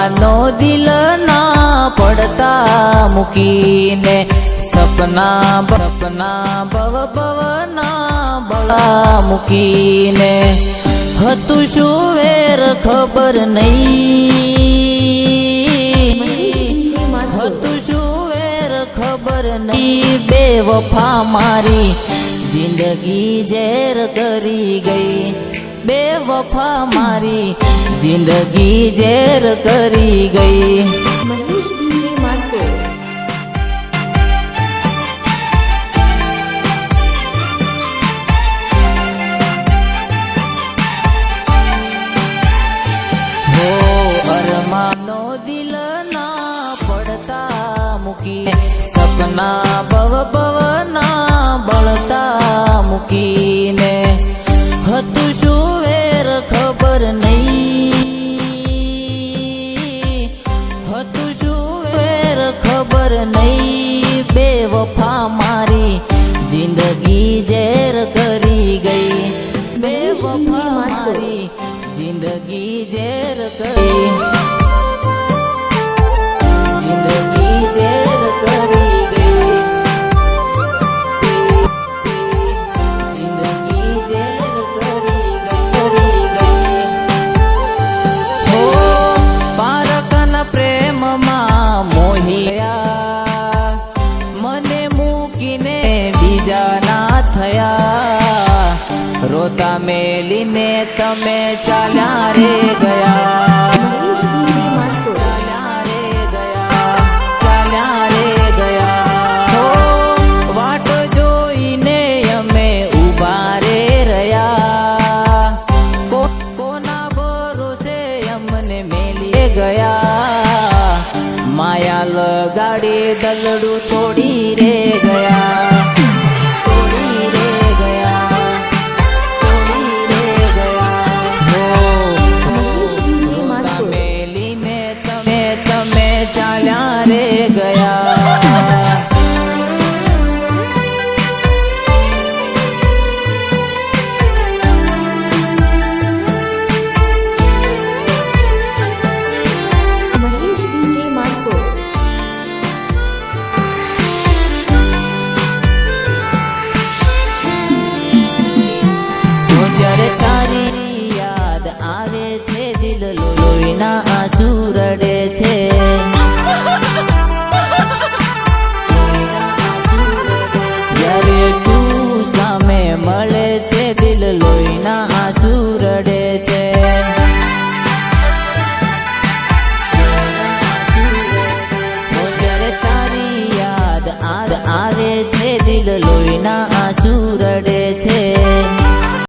અરમાનો દિલ ના પડતા મૂકીને સપના ભવના બળા મૂકીને હતું શું વેર ખબર નહીં, હતું શું વેર ખબર નહીં, બેવફા મારી જિંદગી ઝેર કરી ગઈ, બેવફા મારી જિંદગી ઝેર કરી ગઈ। અરમાનો દિલ ના પડતા મૂકી સપના ભવના બળતા મૂકીને હતું શું વેર ખબર નહીં, હતું શું વેર ખબર નહીં, બેવફા મારી જિંદગી ઝેર કરી ગઈ, બેવફા મારી જિંદગી ઝેર કરી, જિંદગી ઝેર કરી ગઈ, જિંદગી ઝેર કરી ગઈ। હો પારકન પ્રેમમાં મોહિયા, મને મૂકીને બીજા ના થયા, રોતા મેલીને તમે ચાલ્યા રે ગયા, ચાલ્યા રે ગયા, ચાલ્યા રે ગયા। હો વાટ જોઈને અમે ઉભા રે રહ્યા, કોના ભરોસે અમને મેલી ગયા, માયા લગાડી દલડું તોડી રે ગયા, ચાલ્યા રે ગયા। જ્યારે તારી યાદ આવે છે દિલ લોહીના આંસુ રડે છે, જ્યારે તું સામે મળે છે દિલ લોહીના આંસુ રડે છે, જ્યારે તારી યાદ આવે છે દિલ લોહીના આંસુ રડે છે।